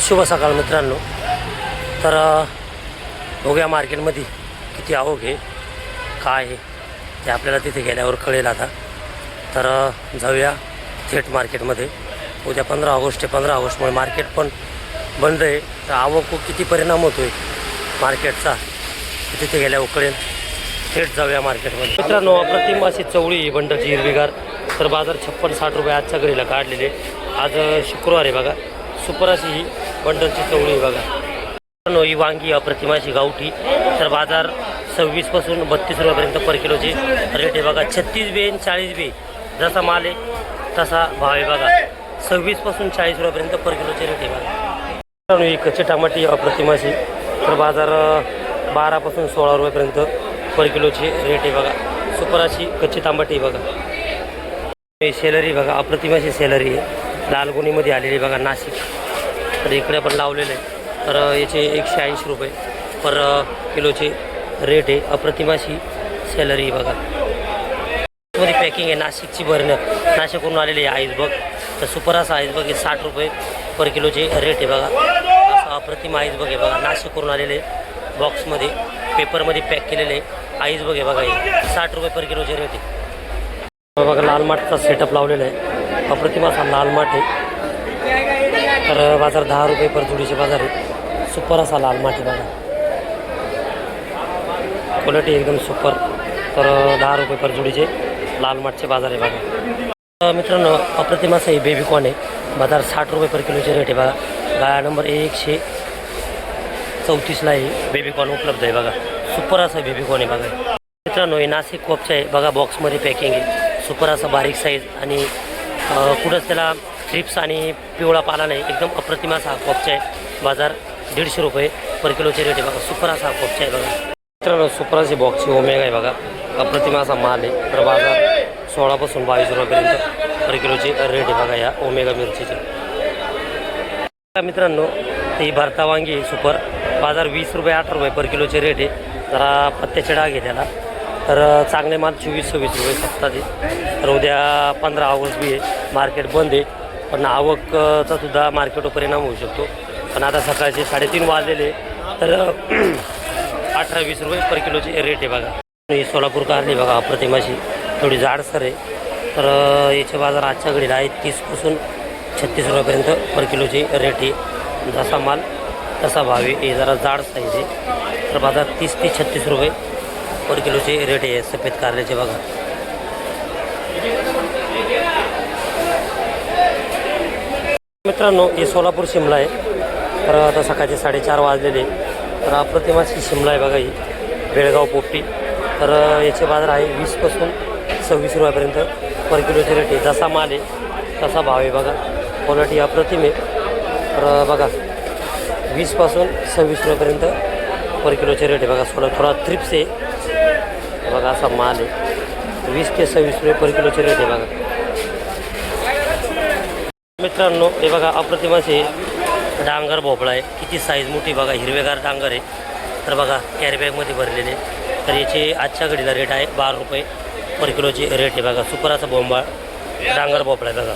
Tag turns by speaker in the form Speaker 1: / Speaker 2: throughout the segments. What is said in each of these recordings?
Speaker 1: शुभ सकाळ मित्रांनो। तर बघूया मार्केटमध्ये किती आवक आहे, काय आहे ते आपल्याला तिथे गेल्यावर कळेल। आता तर जाऊया थेट मार्केटमध्ये। उद्या 15 ऑगस्ट आहे, 15 ऑगस्टमुळे मार्केट पण बंद आहे। तर आवक किती परिणाम होतो आहे मार्केटचा तिथे गेल्यावर कळेल। थेट जाऊया मार्केटमध्ये मित्रांनो। अप्रतिम अशी चवळी बंडलची हिरवीगार, तर बाजार 56-60 रुपये आजच्या घडीला काढलेले। आज शुक्रवार आहे बघा। सुपर अशी ही बंडलची चवळी बघा। ही वांगी अप्रतिम अशी गावठी, तर बाजार 26 पासून 32 रुपयापर्यंत पर किलोची रेट आहे बघा। 36 बे 40 बे जसा माल आहे तसा भाव आहे बघा। 26 पासून 40 रुपयापर्यंत पर किलोची रेट आहे बघा। ही कच्ची टमाटी अप्रतिम अशी, तर बाजार 12 पासून 16 रुपयापर्यंत पर किलोची रेट आहे बघा। सुपर अशी कच्ची टमाटी बघा। सेलरी बघा, अप्रतिम अशी सेलरी आहे, लालगुणीमध्ये आलेली बघा, नाशिक। तर इकडे पण लावलेलं आहे। तर याचे 180 रुपये पर किलोचे रेट आहे। अप्रतिम अशी सेलरी बघा। मध्ये पॅकिंग आहे, नाशिकची भरणं, नाशिकवरून आलेली आहे आईसबग। तर सुपर असा आईसबग आहे, 60 रुपये पर किलोचे रेट आहे बघा। असं अप्रतिम आईसबग आहे बघा, नाशिकवरून आलेले बॉक्समध्ये पेपरमध्ये पॅक केलेले आईसबग आहे बघा। हे 60 रुपये पर किलोचे रेट आहे बघा। लाल माठचा सेटअप लावलेला आहे, अप्रतिम असा लाल माठ आहे। तर बाजार 10 रुपये पर जोडीचे बाजार आहे। सुपर असा लाल माठ आहे बघा, क्वालिटी एकदम सुपर। तर 10 रुपये पर जोडीचे लाल माठचे बाजार आहे बघा। मित्रांनो अप्रतिम असा ही बेबीकॉर्न आहे, बाजार 60 रुपये पर किलोचे रेट आहे बघा। गाळा नंबर 134ला ही बेबीकॉर्न उपलब्ध आहे बघा। सुपर असा बेबीकॉर्न आहे बघा मित्रांनो। हे नाशिक कोपचं आहे बघा, बॉक्समध्ये पॅकिंग आहे। सुपर असा बारीक साईज आणि कुठंच त्याला ट्रिप्स आणि पिवळा पाला नाही, एकदम अप्रतिम असा कोपचा आहे। बाजार 150 रुपये पर किलोचे रेट आहे बघा। सुपर असा कोपचा आहे बघा मित्रांनो। सुपर अशी बॉक्सची ओमेगा आहे बघा, अप्रतिम असा माल आहे। तर बाजार 16 पासून 22 रुपयापर्यंत पर किलोचे रेट आहे बघा या ओमेगा मिरचीचे मित्रांनो। ही भरता वांगी सुपर, बाजार 20 रुपये 8 रुपये पर किलोचे रेट आहे। जरा पत्त्याचे डाग आहे त्याला। तर चांगले माल 24-26 रुपये सप्ताह आहे। तर उद्या 15 ऑगस्ट बी आहे, मार्केट बंद आहे, पण आवकचा सुद्धा मार्केटवर परिणाम होऊ शकतो। पण आता सकाळचे 3:30 वाजलेले, तर 18-20 रुपये पर किलोची रेट आहे बघा। ही सोलापूर कारली बघा, अप्रतिम अशी थोडी जाडसर आहे। तर याचे बाजार आजच्या घडीला आहे 30 पासून 36 रुपयापर्यंत पर किलोची रेट आहे। जसा माल तसा भाव आहे, हे जरा जाड साईज आहे। तर बाजार 30 ते 36 रुपये पर किलोचे रेट आहे सफेद कारल्याचे बघा। मित्रांनो हे सोलापूर शिमला आहे, तर आता सकाळचे 4:30 वाजलेले। तर अप्रतिम अशी शिमला आहे बघा ही, बेळगाव पोपटी। तर याचे बाजार आहे 20 पासून 26 रुपयापर्यंत पर किलोचे रेट आहे। जसा माल आहे तसा भाव आहे बघा, क्वालिटी अप्रतिम आहे। तर बघा 20 पासून 26 रुपयापर्यंत पर किलोचे रेट आहे बघा। थोडा थ्रिप्स आहे बघा, असा माल आहे। 20 ते 26 रुपये पर किलोचे रेट आहे बघा मित्रांनो। हे बघा अप्रतिम असे डांगर भोपळा आहे, किती साईज मोठी बघा, हिरवेगार डांगर आहे। तर बघा कॅरीबॅगमध्ये भरलेले। तर याचे आजच्या घडीला रेट आहे 12 रुपये पर किलोचे रेट आहे बघा। सुपर असा बोंबाळ डांगर भोपळा आहे बघा।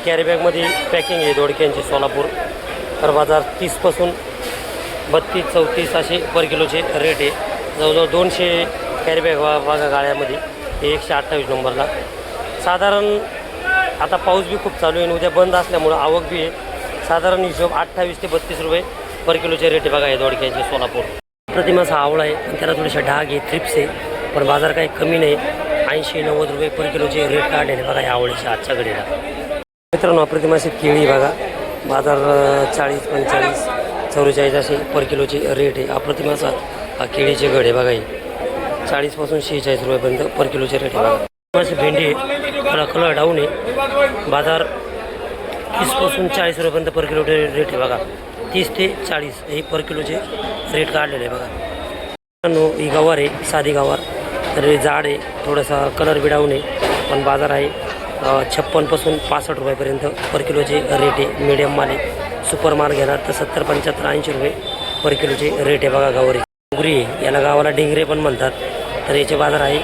Speaker 1: कॅरीबॅगमध्ये पॅकिंग आहे दोडक्यांची सोलापूर। तर बाजार 30 पासून 32-34 असे पर किलोचे रेट आहे। जवळजवळ 200 कॅरीबॅग बघा गाळ्यामध्ये, 128 नंबरला। साधारण आता पाऊस बी खूप चालू आहे, उद्या बंद असल्यामुळं आवक बी आहे। साधारण हिशोब 28 ते 32 रुपये पर किलोचे रेट आहे बघा हे दोडक्याचे सोलापूर। प्रतिमा असा आवळा आहे, पण त्याला थोडेसे डाग आहे, थ्रिप्स आहे, पण बाजार काही कमी नाही। 80-90 रुपये पर किलोचे रेट काढलेले बघा या आवळीच्या आजच्या घडीला मित्रांनो। अप्रतिम अशी केळी बघा, बाजार 40-45-44 असे पर किलोचे रेट आहे। अप्रतिम असा हा केळीचे घड आहे बघा, ही 40 पासून 46 रुपयापर्यंत पर किलोचे रेट आहे बघा। अशी भेंडी आहे, कलर डाऊन आहे, बाजार 30 पासून 40 रुपयापर्यंत पर किलो रेट आहे बघा। 30 ते 40 हे पर किलोचे रेट काढलेले आहे बघा। ही गवार आहे, साधी गवार, तर हे जाड आहे, थोडासा कलर बी डाऊन आहे, पण बाजार आहे 56 पासून 65 रुपयापर्यंत पर किलोचे रेट आहे। मीडियम माल आहे, सुपर माल घेणार तर 70, 75, 80 रुपये पर किलोचे रेट आहे बघा। गवारी डोंगरी आहे, याला गावाला डिंगरे पण म्हणतात। तर याचे बाजार आहे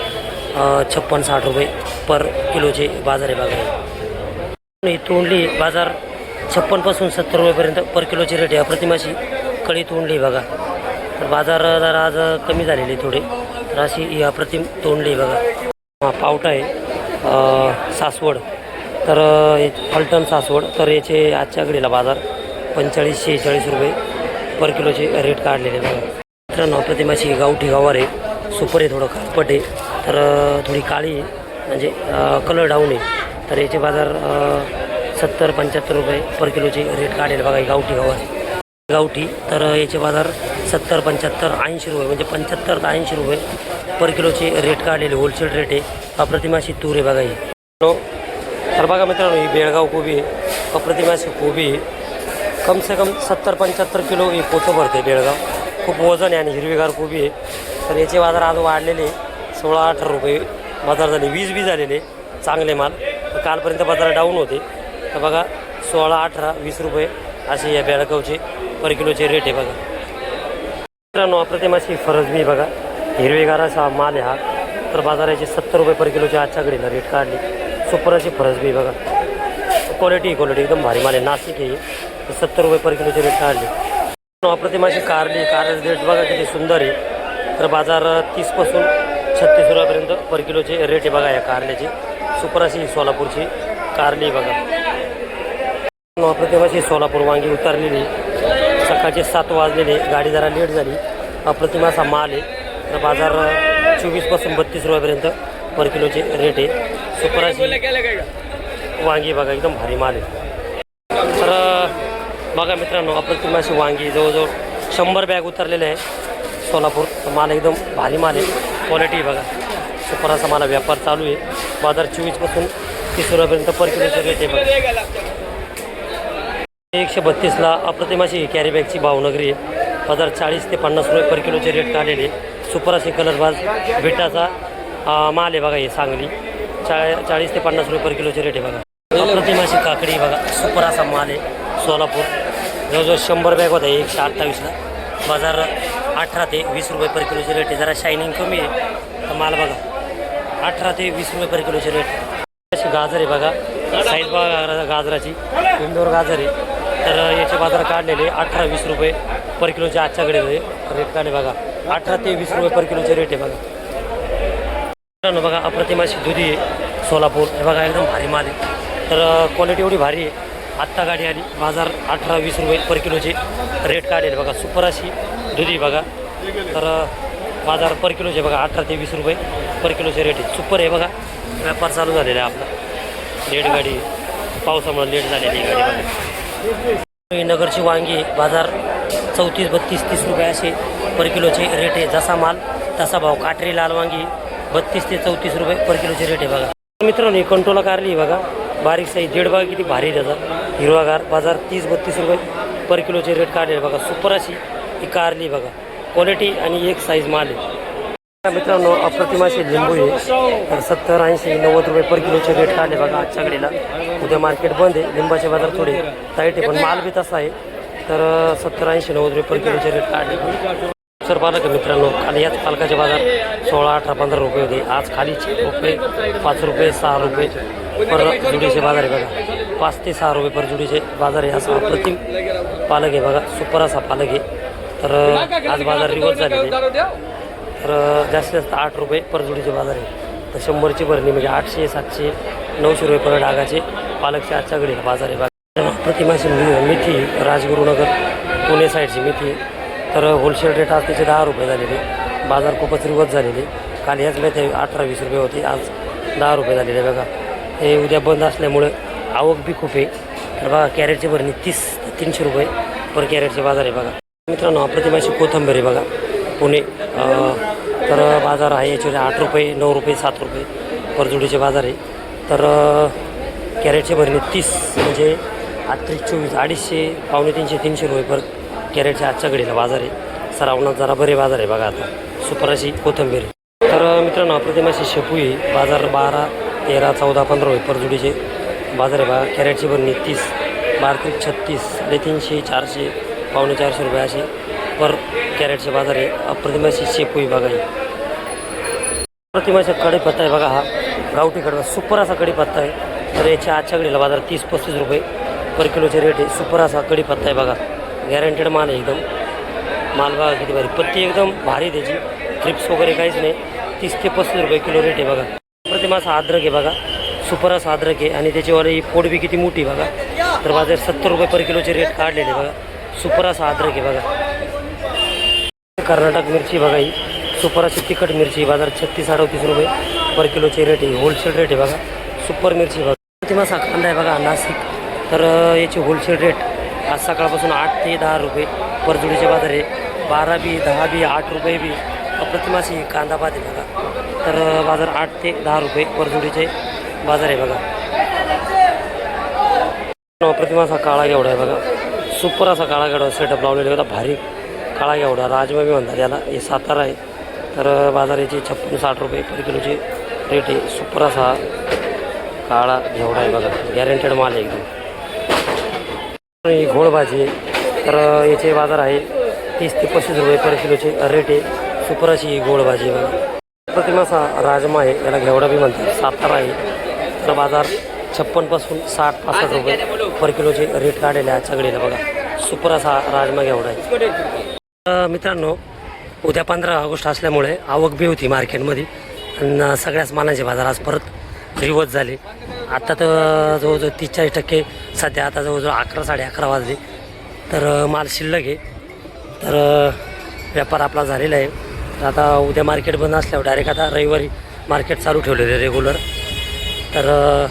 Speaker 1: 56-60 रुपये पर किलोचे बाजार आहे बघा। ही तोंडली बाजार 56पासून 70 रुपयेपर्यंत पर किलोची रेट आहे. अप्रतिम अशी कळी तोंडली बघा. तर बाजार जरा आज कमी झालेले थोडे, तर अशी ही अप्रतिम तोंडली बघा. पावटा आहे सासवड, तर फलटण सासवड, तर याचे आजच्या घडीला बाजार 45-46 रुपये पर किलोचे रेट काढलेले बघा. मित्रांनो अप्रतिम अशी गावठी गवार आहे, सुपर आहे, थोडं काळपट आहे, तर थोडी काळी आहे, म्हणजे कलर डाऊन आहे. तर याचे बाजार 70-75 रुपये पर किलोचे रेट काढलेले बघा. ही गावठी गवार गावठी, तर याचे बाजार 70-75-80 रुपये, म्हणजे 75 ते 80 रुपये पर किलोचे रेट काढलेले होलसेल रेट आहे. अप्रतिम अशी तूर आहे बघा ही. तर बघा मित्रांनो ही बेळगाव कोबी आहे, अप्रतिम अशी कोबी आहे. कम से कम 70-75 किलो ही पोतं भरते बेळगाव. खूप वजन आहे आणि हिरवीगार कोबी आहे. तर याचे बाजार आज वाढलेले 16-18 रुपये बाजार झाले, 20 बी झालेले चांगले माल. तर कालपर्यंत बाजार डाऊन होते, तर बघा 16-18-20 रुपये असे या बेळगावचे पर किलोचे रेट आहे बघा. मित्रांनो अप्रतिम अशी फरसबी बघा, हिरवेगार असा माल आहे हा. तर बाजाराचे 70 रुपये पर किलोचे आजच्या घडीला रेट काढले. सुपर अशी फरसबी बघा, क्वालिटी एकदम भारी माल आहे, नाशिक आहे. तर 70 रुपये पर किलोचे रेट काढले. अप्रतिम अशी कारली रेट बघा किती सुंदर आहे. तर बाजार 30पासून 36 रुपयापर्यंत पर किलोचे रेट आहे बघा या कारल्याचे. सुपर अशी सोलापूरची कारली बघा. अप्रतिम अशी सोलापूर वांगी उतरलेली, सकाळचे 7 वाजलेले, गाडी जरा लेट झाली. अप्रतिम असा माल आहे. तर बाजार 24पासून 32 रुपयापर्यंत पर किलोचे रेट आहे. सुपर अशी वांगी बघा, एकदम भारी माल आहे. तर बघा मित्रांनो अप्रतिम अशी वांगी जवळजवळ 100 बॅग उतरलेले आहे सोलापूर. तर माल एकदम भारी माल आहे, क्वालिटी बघा. सुपर असा मला व्यापार चालू आहे. बाजार 24पासून 30 रुपयापर्यंत पर किलोचे रेट आहे बघा. 132ला अप्रतिम अशी कॅरी बॅगची भावनगरी आहे. बाजार 40 ते 50 रुपये पर किलोचे रेट काढलेले. सुपर असे कलरबाज बेटाचा माल आहे बघा. हे सांगली 40 ते 50 रुपये पर किलोचे रेट आहे बघा. अप्रतिम अशी काकडी बघा, सुपर असा माल आहे सोलापूर. जवळजवळ 100 बॅग होता 128ला. बाजार 18 ते 20 रुपये पर किलोचे रेट आहे. जरा शायनिंग कमी आहे तर माल बघा 18 ते 20 रुपये पर किलोचे रेट. अशी गाजर आहे बघा, साईज बघा गाजराची, इंदोर गाजर आहे. तर याचे बाजार काढलेले 18-20 रुपये पर किलोचे आजच्याकडे रेट काढले बघा. 18 ते 20 रुपये पर किलोचे रेट आहे बघा. मित्रांनो बघा अप्रतिम अशी दुधी आहे सोलापूर. हे बघा एकदम भारी माल आहे. तर क्वालिटी एवढी भारी आहे. आत्ता गाडी आली. बाजार 18-20 रुपये पर किलोचे रेट काढलेले बघा. सुपर अशी दुधी बघा. तर बाजार पर किलोचे बघा 18 ते 20 रुपये पर किलोचे रेट आहे. सुपर आहे बघा. व्यापार चालू झालेला आहे आपला. लेट गाडी, पावसामुळे लेट झालेली गाडी बघा. नगरची वांगी बाजार 34, 32, 30 रुपये असे पर किलोचे रेट आहे. जसा माल तसा भाव. काटरी लाल वांगी 32 ते 34 रुपये पर किलोचे रेट आहे बघा. मित्रांनो कंट्रोला कारली बघा, बारीक साईज, दीड बघा किती भारी त्याचा हिरवागार. बाजार 30-32 रुपये पर किलोचे रेट काढले बघा. सुपर अशी ही कारली बघा, क्वालिटी आणि एक साईज माल आहे. मित्रांनो अप्रतिम अशी लिंबू आहे. तर 70, 80, 90 रुपये पर किलोचे रेट काढले बघा आजच्या घडीला. उद्या मार्केट बंद आहे. लिंबाचे बाजार थोडे टाईट आहे, पण माल बी तसा आहे. तर 70, 80, 90 रुपये पर किलोचे रेट काढले. सर पालक मित्रांनो, खाली याच पालकाचे बाजार 16, 18, 15 रुपये होते. आज खाली 6 रुपये, 5 रुपये, 6 रुपये पर जुडीचे बाजार आहे बघा. 5 ते 6 रुपये पर जुडीचे बाजार आहे. असा अप्रतिम पालक आहे बघा, सुपर असा पालक आहे. तर आज बाजार रिवर्स झालेले. तर जास्तीत जास्त 8 रुपये पर जुडीचे बाजार आहे. तर 100ची भरणी म्हणजे 800, 700, 900 रुपये पर डागाचे पालकचे आजच्या घडीला बाजार आहे बघा. अप्रतिम अशी मेथी, राजगुरुनगर पुणे साईडची मेथी. तर होलसेल रेट आज त्याचे 10 रुपये झालेले. बाजार खूपच रिवर्स झालेले. काल ह्याच मेथी 18-20 रुपये होते, आज 10 रुपये झालेले बघा. हे उद्या बंद असल्यामुळे आवक बी खूप आहे. तर बघा कॅरेटची भरणी 30 ते 300 रुपये पर कॅरेटचे बाजार आहे बघा. मित्रांनो अप्रतिम अशी कोथिंबीर आहे बघा पुणे. तर बाजार आहे याच्यावर 8 रुपये, 9 रुपये, 7 रुपये पर जुडीचे बाजार आहे. तर कॅरेटचे भरणी 30 म्हणजे 38, 24, 250, 250, 300 रुपये पर कॅरेटच्या आजच्या घडीला बाजार आहे. सरावणात जरा बरे बाजार आहे बघा. आता सुपर अशी कोथिंबीर. तर मित्रांनो अप्रतिम अशी शेपू आहे. बाजार 12, 13, 14, 15 रुपये पर जुडीचे बाजार आहे बघा. कॅरेटची भरणी 30, 12, 36, 350, 400, 450 रुपये असे पर कॅरेटचे बाजार आहे. अप्रतिम अशी शेपू आहे बघा. अप्रतिम असा कढीपत्ता आहे बघा. हा गावठी कडवा सुपर असा कढीपत्ता आहे. तर याच्या आजच्या घडीला बाजार 30-35 रुपये पर किलोचे रेट आहे. सुपर असा कढीपत्ता आहे बघा, गॅरंटेड माल आहे एकदम. माल बघा किती भारी, पत्ती एकदम भारी त्याची, ट्रिप्स वगैरे काहीच नाही. 30 ते 35 रुपये किलो रेट आहे बघा. प्रतिमा असा अद्रक आहे बघा, सुपर असा अद्रक आहे आणि त्याचीवाली पोट बी किती मोठी बघा. तर बाजार 70 रुपये पर किलोचे रेट काढलेले बघा. सुपर असा अद्रक आहे बघा. कर्नाटक मिरची बघा, ही सुपर अशी तिखट मिरची बाजार 36-38 रुपये पर किलोचे रेट आहे. होलसेल रेट आहे बघा. सुपर मिरची बघा. प्रतिमा असा कांदा आहे बघा नाशिक, तर याची होलसेल रेट आज सकाळपासून 8 ते 10 रुपये पर जुडीचे बाजार आहे. 12 बी 10 बी 8 रुपये बी अप्रतिमाशी कांदा पाहते बघा. तर बाजार 8 ते 10 रुपये पर जुडीचे बाजार आहे बघा. अप्रतिमा असा काळा घेवडा आहे बघा, सुपर असा काळा घेवडा सेटअप लावलेला होता, भारी काळा घेवडा, राजमा बी म्हणतात याला. हे सातारा आहे. तर बाजार याचे 56-60 रुपये पर किलोचे रेट आहे. सुपर असा काळा घेवडा आहे बघा, गॅरंटेड माल आहे एकदम. ही घोळ भाजी आहे, तर याचे बाजार आहे 30 ते 35 रुपये पर किलोचे रेट आहे. सुपर अशी ही गोड भाजी आहे बघा. प्रतिमा असा राजमा आहे, याला घेवडा बी म्हणतात, सातारा आहे. तर बाजार 56 पासून 60-65 रुपये पर किलोचे रेट काढलेले आजच्या घडीला बघा. सुपर असा राजमा घेवडा आहे. मित्रांनो, उद्या 15 ऑगस्ट असल्यामुळे आवक बी होती मार्केटमध्ये आणि सगळ्याच मालांचे बाजार आज परत रिवर्स झाले. आता तर जवळजवळ 30-40% सध्या आता जवळजवळ 11-11:30 वाजले. तर माल शिल्लक आहे, तर व्यापार आपला झालेला आहे. तर आता उद्या मार्केट बंद असल्यावर डायरेक्ट आता रविवारी मार्केट चालू ठेवलेलं आहे रेग्युलर. तर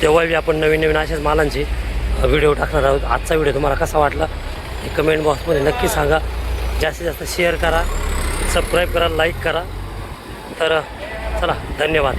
Speaker 1: तेव्हा बी आपण नवीन अशाच मालांचे व्हिडिओ टाकणार आहोत. आजचा व्हिडिओ तुम्हाला कसा वाटला हे कमेंट बॉक्समध्ये नक्की सांगा. जास्तीत जास्त शेअर करा, सबस्क्राईब करा, लाईक करा. तर चला, धन्यवाद.